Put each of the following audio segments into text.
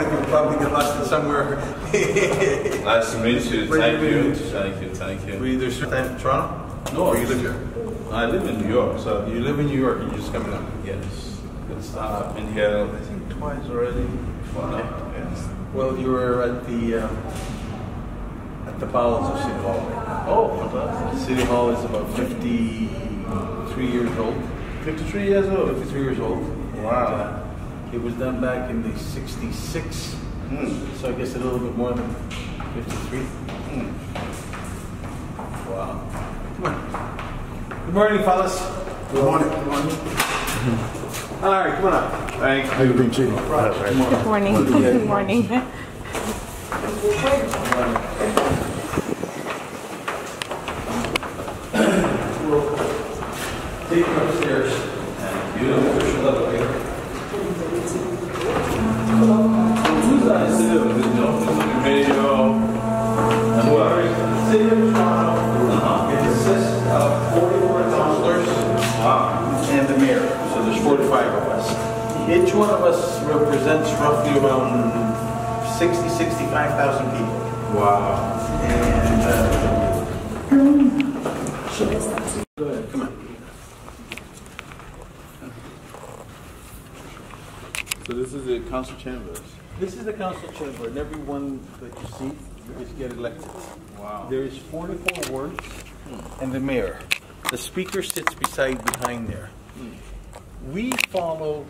with you. We'll probably get lost in somewhere. Nice to meet you. Thank you. Thank you. Were you there in Toronto? No. Or you live here? I live in New York, so. You live in New York and you're just coming up? Yes. Good stuff. I've been here, I think, twice already. Wow. Yes. Well, you were at the bowels of City Hall right now. Oh, fantastic. City Hall is about 53 years old. 53 years old? 53 years old. Wow. And, it was done back in the 66. So I guess a little bit more than 53. Wow. Come on. Good morning, fellas. Good morning. Good morning. All right, come on up. Thank you. How you been, Chief? Good morning. Good morning. Take you upstairs. Thank you. Official elevator. Who's that? Video. The City of Toronto consists of 44 councillors and the mayor. So there's 45 of us. Each one of us represents roughly around 65,000 people. Wow. And go ahead, come on. So this is the council chambers. This is the council chamber, and everyone that you see is get elected. Wow. There is 44 wards, and the mayor. The speaker sits behind there. We follow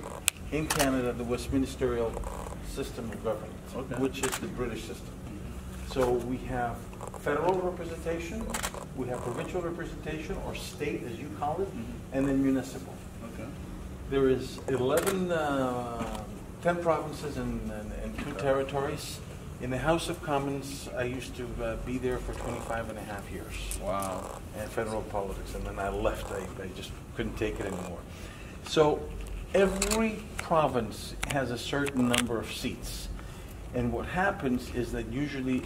in Canada the Westministerial system of government, which is the British system. So we have federal representation, we have provincial representation, or state as you call it, and then municipal. Okay. There is 10 provinces and 2 territories. In the House of Commons, I used to be there for 25 and a half years. Wow. And federal politics, and then I left. I just couldn't take it anymore. So every province has a certain number of seats. And what happens is that usually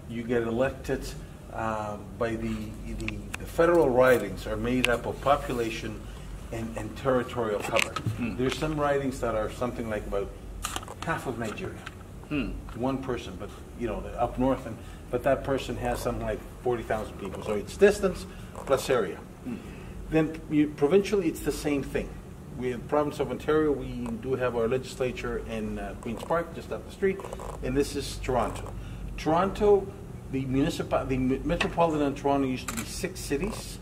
you get elected by the federal ridings are made up of population and territorial cover. There's some ridings that are something like about half of Nigeria. One person, but they're up north, but that person has something like 40,000 people. So it's distance plus area. Then provincially, it's the same thing. We have the province of Ontario. We do have our legislature in Queen's Park, just up the street, and this is Toronto. Toronto, the metropolitan of Toronto used to be 6 cities,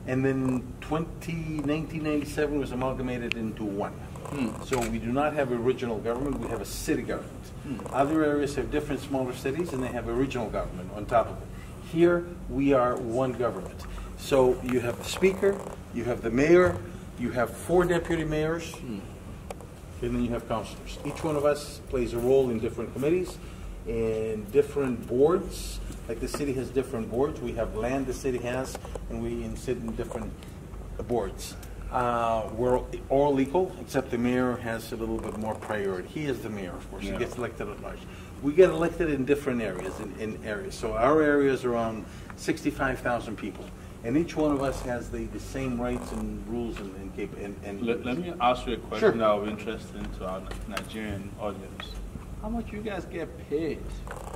and then 1997 was amalgamated into 1. So we do not have a regional government, we have a city government. Other areas have different smaller cities and they have a regional government on top of it. Here we are one government. So you have the speaker, you have the mayor, you have 4 deputy mayors, and then you have councillors. Each one of us plays a role in different committees and different boards. Like the city has different boards. We have land the city has, and we sit in different boards. We're all equal, except the mayor has a little bit more priority. He is the mayor, of course. He gets elected at large. We get elected in different areas, in areas. So our area is around 65,000 people. And each one of us has the same rights and rules and Let me ask you a question Sure. that will be interesting to our Nigerian audience. How much you guys get paid,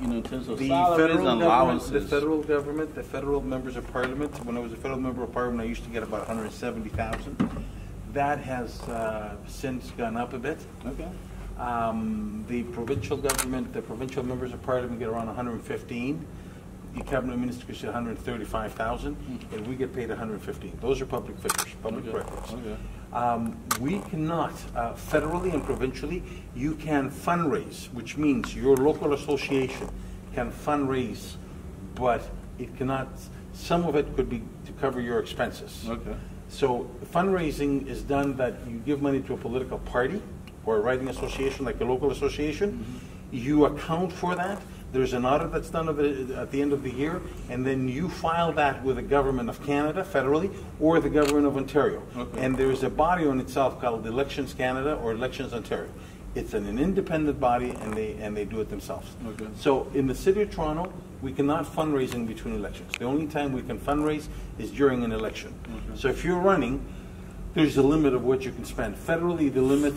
in terms of salaries and allowances? The federal government, the federal members of parliament, when I was a federal member of parliament, I used to get about 170,000. That has since gone up a bit. Okay. The provincial government, the provincial members of parliament get around 115. The cabinet ministers get 135,000, and we get paid 115. Those are public figures, public records. Okay. We cannot, federally and provincially, you can fundraise, which means your local association can fundraise, but it cannot, some of it could be to cover your expenses. Okay. So fundraising is done that you give money to a political party or a writing association, like a local association. You account for that. There's an audit that's done of it at the end of the year, and then you file that with the government of Canada federally or the government of Ontario. Okay. And there's a body on itself called Elections Canada or Elections Ontario. It's an independent body, and they do it themselves. Okay. So in the city of Toronto, we cannot fundraise in between elections. The only time we can fundraise is during an election. Okay. So if you're running, There's a limit of what you can spend. Federally, the limit,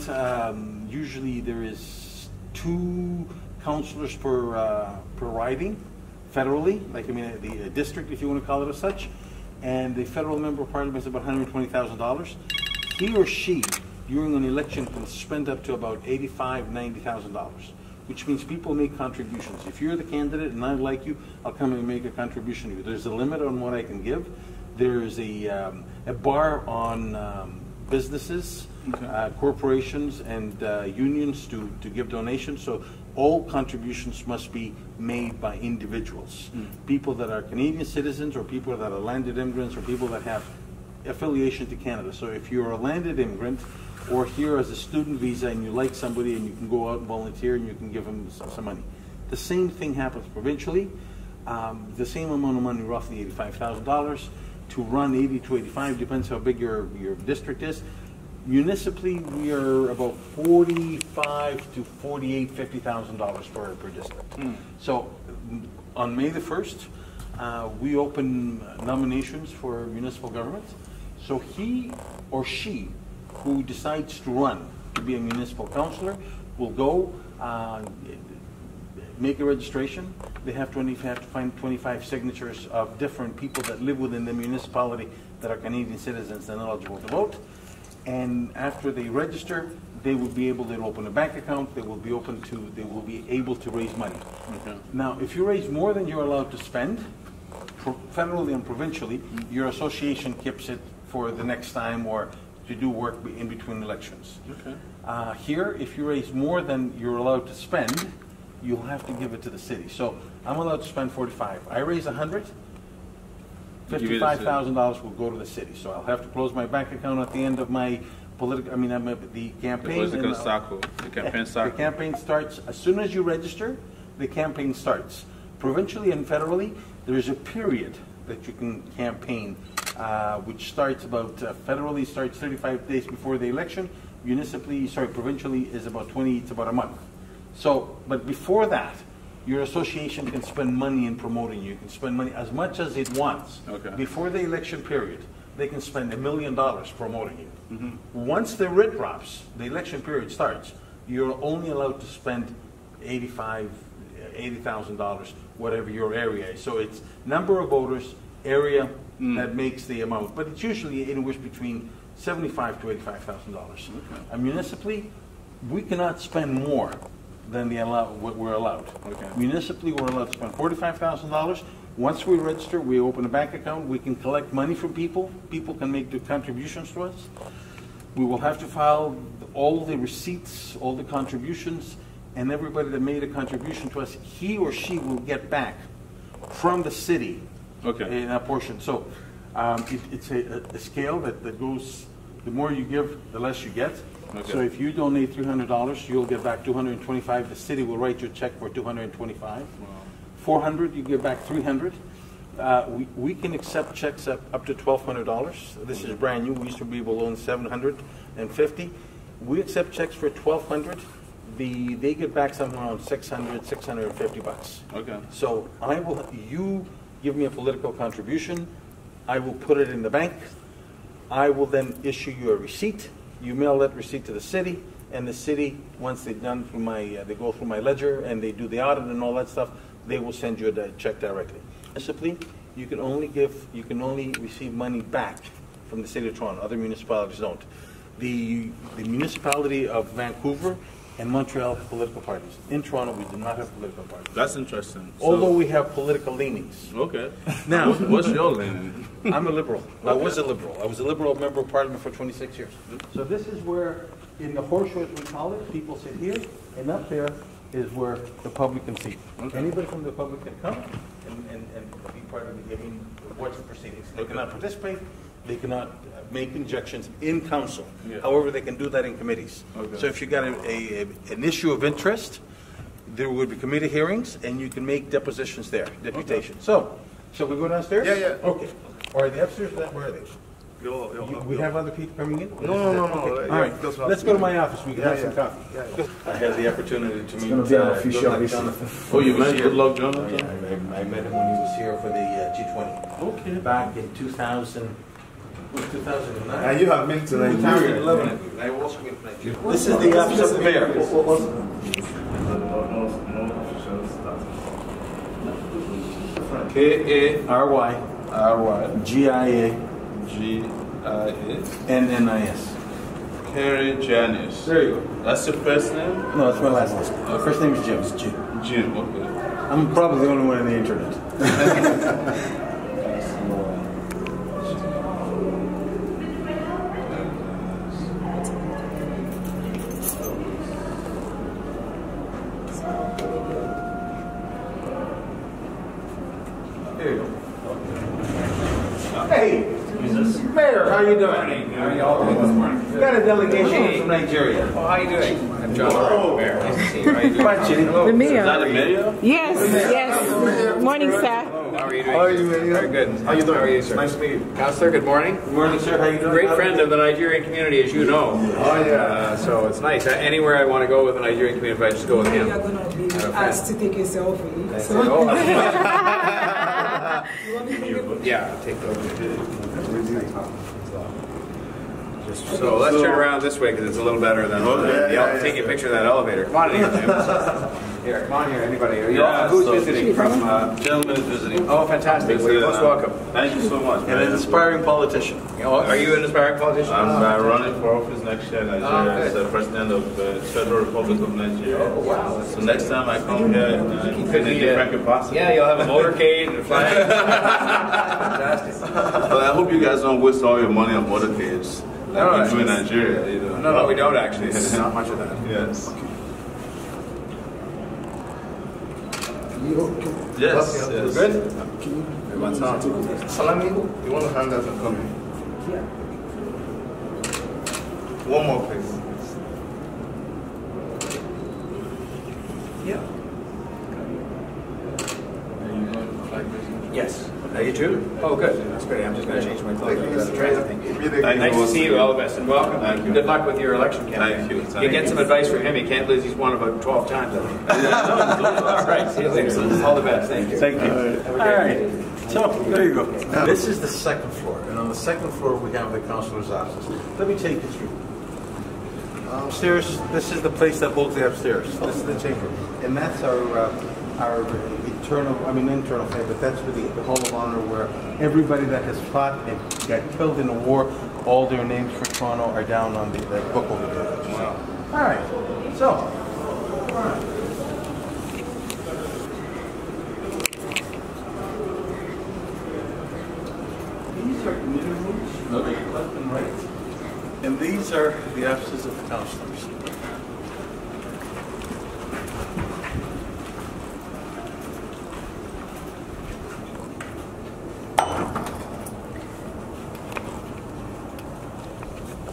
usually there is 2 councillors per riding, federally, like the district, if you want to call it as such, and the federal member of parliament is about $120,000. He or she, during an election, can spend up to about $85,000, $90,000, which means people make contributions. If you're the candidate and I like you, I'll come and make a contribution to you. There's a limit on what I can give. There's a bar on businesses, corporations, and unions to give donations. So all contributions must be made by individuals, people that are Canadian citizens, or people that are landed immigrants, or people that have affiliation to Canada. So if you're a landed immigrant or here as a student visa and you like somebody and you can go out and volunteer and you can give them some money. The same thing happens provincially. The same amount of money, roughly $85,000, to run 80 to 85, depends how big your district is. Municipally, we are about $45 to $50,000 per district. So on May the 1st, we open nominations for municipal government. So he or she who decides to run to be a municipal councillor will go make a registration. They have to find 25 signatures of different people that live within the municipality that are Canadian citizens and eligible to vote. And after they register, they will be able to open a bank account. They will be able to raise money. Okay. Now, if you raise more than you're allowed to spend, federally and provincially, your association keeps it for the next time or to do work in between elections. Okay. Here, if you raise more than you're allowed to spend, you'll have to give it to the city. So I'm allowed to spend 45. I raise 100. $55,000 will go to the city. So I'll have to close my bank account at the end of my political. The campaign. The campaign starts. The campaign starts as soon as you register. The campaign starts. Provincially and federally, there is a period that you can campaign, which starts federally starts 35 days before the election. Provincially is about 20. It's about a month. So, but before that, your association can spend money in promoting you. You can spend money as much as it wants. Okay. Before the election period, they can spend $1 million promoting you. Mm-hmm. Once the writ drops, the election period starts, you're only allowed to spend $80,000, whatever your area is. So it's number of voters, area that makes the amount. But it's usually anywhere between $75,000 to $85,000. Okay. And municipally, we cannot spend more than what we're allowed. Okay. Municipally, we're allowed to spend $45,000. Once we register, we open a bank account. We can collect money from people. People can make the contributions to us. We will have to file all the receipts, all the contributions, and everybody that made a contribution to us, he or she will get back from the city in a portion. So it's a scale that goes, the more you give, the less you get. Okay. So if you donate $300, you'll get back $225. The city will write you a check for $225. Wow. $400, you get back $300. We can accept checks up to $1,200. This is brand new. We used to be able to loan $750. We accept checks for $1,200. They get back somewhere around $600, $650. Okay. So you give me a political contribution. I will put it in the bank. I will then issue you a receipt. You mail that receipt to the city, and the city, once they've done they go through my ledger and they do the audit and all that stuff, they will send you a check directly. Municipally, you can only receive money back from the city of Toronto. Other municipalities don't. The municipality of Vancouver and Montreal have political parties. In Toronto, we do not have political parties. That's interesting. Although we have political leanings. Okay. Now, what's your leaning? I'm a liberal. I was a liberal. I was a liberal member of parliament for 26 years. So this is where, in the horseshoe as we call it, people sit here, and up there is where the public can see. Okay. Anybody from the public can come and be part of the watch the proceedings. They cannot participate. They cannot make injections in council. Yeah. However, they can do that in committees. Okay. So if you got an issue of interest, there would be committee hearings, and you can make depositions there, deputation. Okay. So, shall we go downstairs? Yeah. Okay. Are they upstairs? Where are they? We have other people coming in? No. Okay. All right. Let's go to my office. We can have some coffee. Yeah. I had the opportunity to meet Jonathan. Oh, you met Goodluck Jonathan? I met him when he was here for the G20. Okay. Back in 2000. 2009. And you have been to Nigeria. 2011. I also been to Nigeria. This is the office of the mayor. K-A-R-Y-G-I-A-N-N-I-S. Kerry Janius. There you go. That's your first name? No, that's my last name. My first name is Jim. It's Jim. Jim, okay. I'm probably the only one on the internet. There you go. Hey, Mayor, how you doing? How are you all doing this morning? We got a delegation from Nigeria. Well, how are you doing? I'm John Lawrence, Mayor. Nice to see you. How are you doing? Hi, Chitty. The mayor. Is that a video? Yes, yes. Morning, sir. How are you doing? How are you, Mayor? Very good. How you doing? How are you, sir? Nice to meet you. Councillor, good morning. Good morning, sir. How you doing? Great friend of the Nigerian community, as you know. Oh, yeah. So it's nice. Anywhere I want to go with the Nigerian community, I just go with him. You're going to be asked to take a selfie. So, Oh, you want me to take a yeah, I'll take those. So let's turn around this way because it's a little better than taking a picture of that elevator. Come on in here, Jim. Here, come on here. Anybody? Who's visiting from? Gentleman is visiting. Oh, fantastic. Well, you're most welcome. Thank you so much, And man. an inspiring politician. Are you an aspiring politician? I'm running for office next year in Nigeria as the president of the Federal Republic of Nigeria. Oh, wow. So next time I come here, in a different capacity. Yeah, you'll have a motorcade and a flag. Fantastic. But I hope you guys don't waste all your money on motorcades. No, Like you do in Nigeria, you know. No, we don't actually. It's not much of that. Yes. Yes, yes. Good? Everyone's on. Salami, you want to hand that and come in? Yeah. One more, please. Yeah. Yes. Are you too? Oh, good. That's great. I'm just going to change my clothes. Nice to see you. All the best and welcome. Thank you. Good luck with your election campaign. Thank you. You get some advice from him. You can't lose. He's won about 12 times, I think. All right. See you later. All the best. Thank you. Thank you. All right. So, there you go. This is the second floor. And on the second floor, we have the councilor's office. Let me take you through. Upstairs, this is the place that holds the upstairs. This is the chamber. And that's our internal thing, but that's really the Hall of Honor where everybody that has fought and got killed in the war, all their names for Toronto are down on the book over there. Wow. All right. So, all right. These are community rooms, left and right. And these are the offices of the councilors.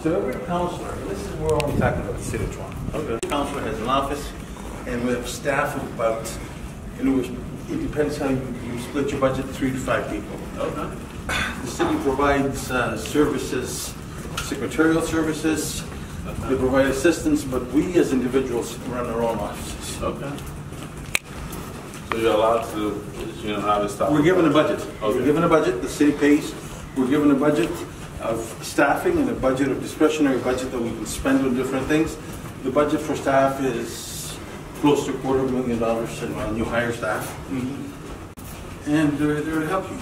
So every councilor, this is where I'm talking about the city of Toronto. Okay. Every councilor has an office, and we have staff of about, it depends how you split your budget, 3 to 5 people. Okay. The city provides services, secretarial services, they provide assistance, but we as individuals run our own offices. Okay. So you're allowed to, have a staff. We're given a budget. Okay. We're given a budget, the city pays. We're given a budget of staffing and a budget of discretionary budget that we can spend on different things. The budget for staff is close to $250,000 and you hire staff. Mm-hmm. And they're to help you.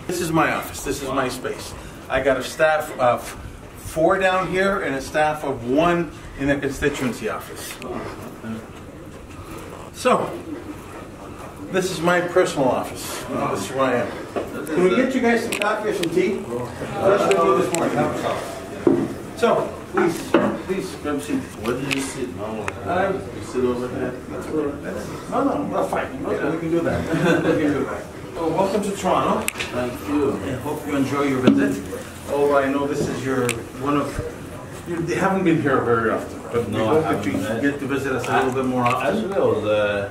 This is my office. This is my space. I got a staff of 4 down here and a staff of 1 in the constituency office. So, this is my personal office. This is where I am. Can we get you guys some coffee or some tea? Let's do this morning. Help us out. So, please grab a seat. Where did you sit? No, you sit over there. No, fine. Okay, we can do that. We can do that. Well, welcome to Toronto. Thank you. I hope you enjoy your visit. Oh, I know this is you haven't been here very often, but we hope that you get to visit us a little bit more often. Actually, I was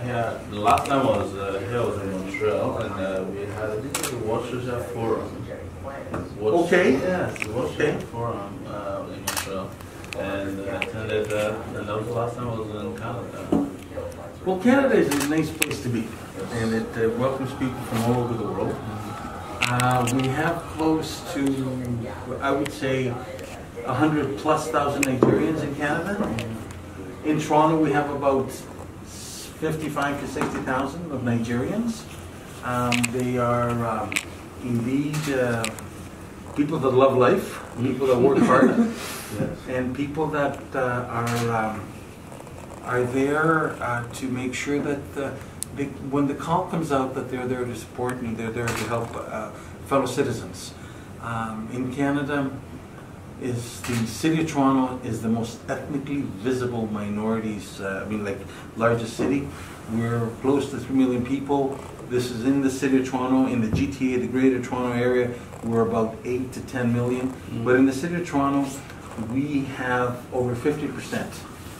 here. The last time I was here was in Montreal, and we had the Worcestershire Forum. Okay. Yes, the Worcestershire Forum in Montreal, and attended. And that was the last time I was in Canada. Well, Canada is a nice place to be, and it welcomes people from all over the world. We have close to, I would say, 100,000+ Nigerians in Canada. In Toronto, we have about 55 to 60,000 of Nigerians. They are indeed people that love life, people that work hard, and people that are there to make sure that when the call comes out, that they're there to support and they're there to help fellow citizens. In Canada, the city of Toronto is the most ethnically visible minorities, largest city. We're close to 3 million people. This is in the city of Toronto. In the GTA, the Greater Toronto Area, we're about 8 to 10 million. But in the city of Toronto, we have over 50%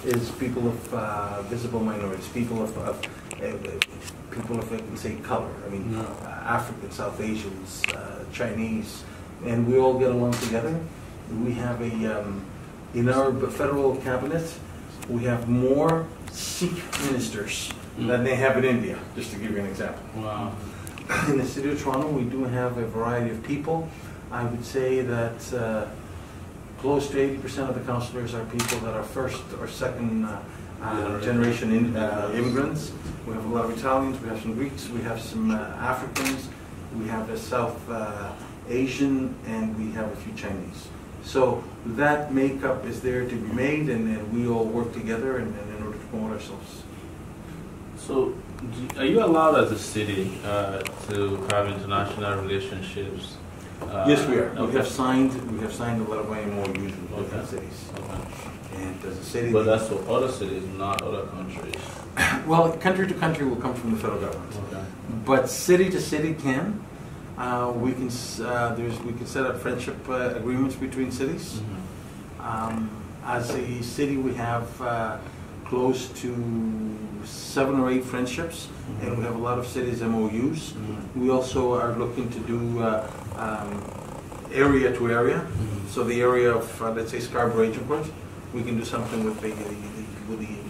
is people of visible minorities, people of people of, I can say, color. Africans, South Asians, Chinese, and we all get along together. We have in our federal cabinet, we have more Sikh ministers than they have in India, just to give you an example. Wow. In the city of Toronto, we do have a variety of people. I would say that close to 80% of the councillors are people that are first or second generation immigrants. We have a lot of Italians, we have some Greeks, we have some Africans, we have a South Asian, and we have a few Chinese. So that makeup is there to be made, and we all work together in order to promote ourselves. So, are you allowed as a city to have international relationships? Yes, we are. Okay. We have signed a lot of MOUs with different cities. Okay. And as a city, But that's for other cities, not other countries. well, country to country will come from the federal government. Okay. But city to city can. We can set up friendship agreements between cities. As a city, we have close to 7 or 8 friendships, and we have a lot of cities MOUs. We also are looking to do area to area. So the area of let's say Scarborough Agincourt, we can do something with the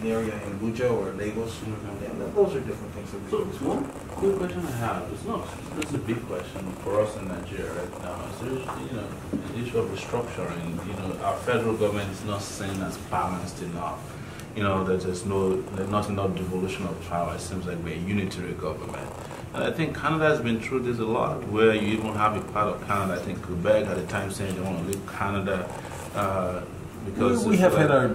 area in Abuja or Lagos. And those are different things that we So do as one well. good question I have, this is a big question for us in Nigeria right now. So, the issue of restructuring, our federal government is not seen as balanced enough. That there's not enough devolution of power. It seems like we're a unitary government. And I think Canada has been through this a lot, where you even have a part of Canada, I think Quebec at the time saying they want to leave Canada because We have had our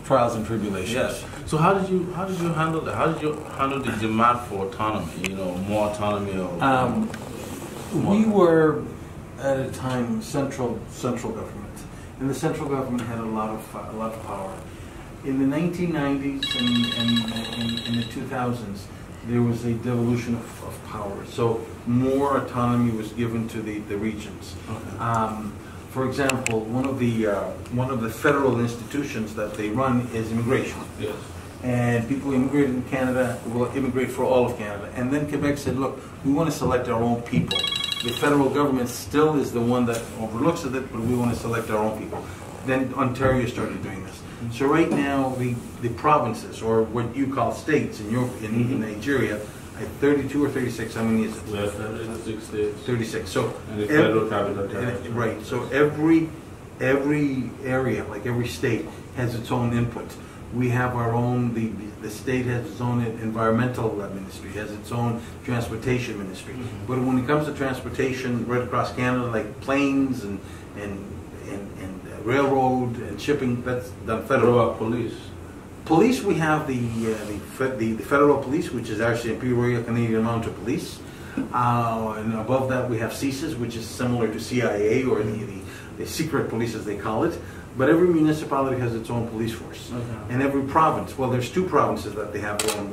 trials and tribulations. Yes. So how did you handle that? How did you handle the demand for autonomy? More autonomy. We were at a time central government, and the central government had a lot of power. In the 1990s and in the 2000s, there was a devolution of power. So more autonomy was given to the regions. Okay. For example, one of the federal institutions that they run is immigration. Yes. And people immigrated in Canada will immigrate for all of Canada. And then Quebec said, look, we want to select our own people. The federal government still is the one that overlooks it, but we want to select our own people. Then Ontario started doing this. So right now, the provinces, or what you call states in Nigeria, 32 or 36, how many is it? We have 36 states. 36. So And the federal capital territory. right. So every area, like every state, has its own input. We have our own, the state has its own environmental ministry, has its own transportation ministry. But when it comes to transportation right across Canada, like planes and railroad and shipping, that's done federal. What about police? Police, we have the federal police, which is actually Royal Canadian Mounted Police. And above that, we have CSIS, which is similar to CIA, or the secret police, as they call it. But every municipality has its own police force. Okay. And every province, well, there's 2 provinces that they have their own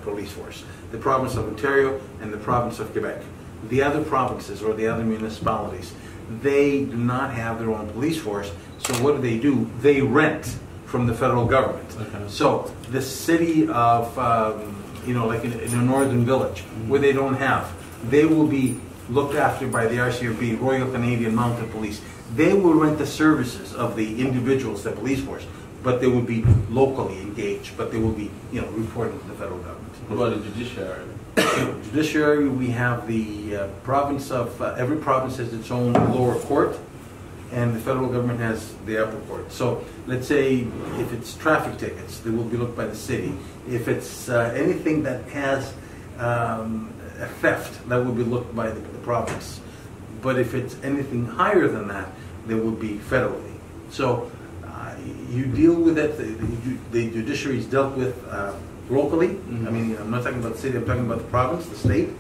police force. The province of Ontario and the province of Quebec. The other provinces, or the other municipalities, they do not have their own police force. So what do? They rent from the federal government. Okay. So the city of, like in a northern village, where they don't have, they will be looked after by the RCMP, Royal Canadian Mounted Police. They will rent the services of the individuals, the police force, but they will be locally engaged, but they will be, reporting to the federal government. What about the judiciary? Judiciary, we have the province of, every province has its own lower court, and the federal government has the upper court. So let's say if it's traffic tickets, they will be looked by the city. If it's anything that has a theft, that will be looked by the province. But if it's anything higher than that, they will be federally. So you deal with it, the judiciary is dealt with locally. I mean, I'm not talking about the city, I'm talking about the province, the state.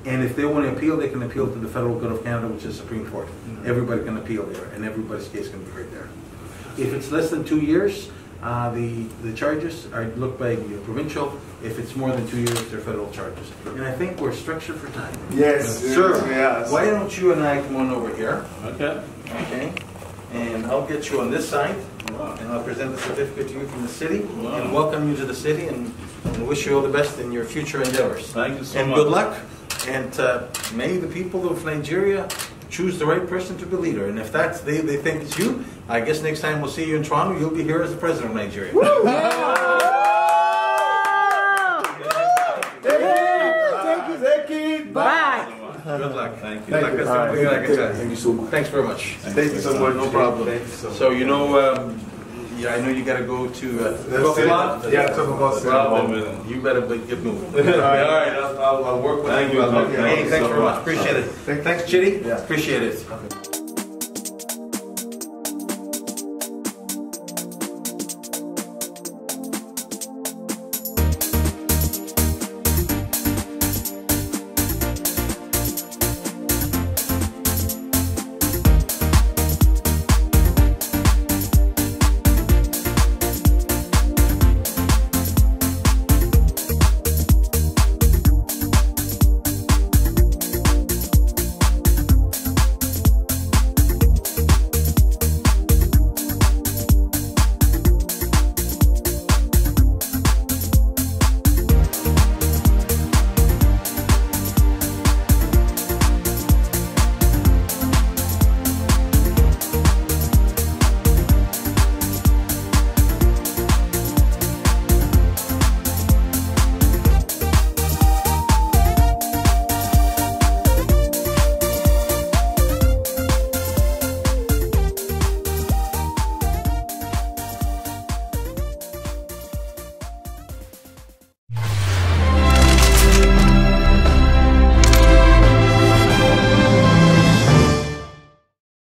And if they want to appeal, they can appeal to the Federal Court of Canada, which is Supreme Court. Everybody can appeal there, and everybody's case can be heard there. If it's less than 2 years, the charges are looked by the provincial. If it's more than 2 years, they're federal charges. And I think we're structured for time. Yes, Sir, yes. why don't you and I come on over here? Okay. Okay. And I'll get you on this side, and I'll present the certificate to you from the city, and welcome you to the city, and wish you all the best in your future endeavors. Thank you so and much. good luck. And may the people of Nigeria choose the right person to be leader. And if that's they think it's you, I guess next time we'll see you in Toronto, you'll be here as the president of Nigeria. Bye. Good luck. Thank you. Thank you. Thank you so much. Thanks very much. Thank you so much. No problem. Thank you so much. So I know you got to go to That's it. Yeah, talk about Problem. You better get moving. All right, I'll work with Thank you. you. Hey, thanks so very much. much. Appreciate it. Thanks, Chitty. Yeah. Appreciate it.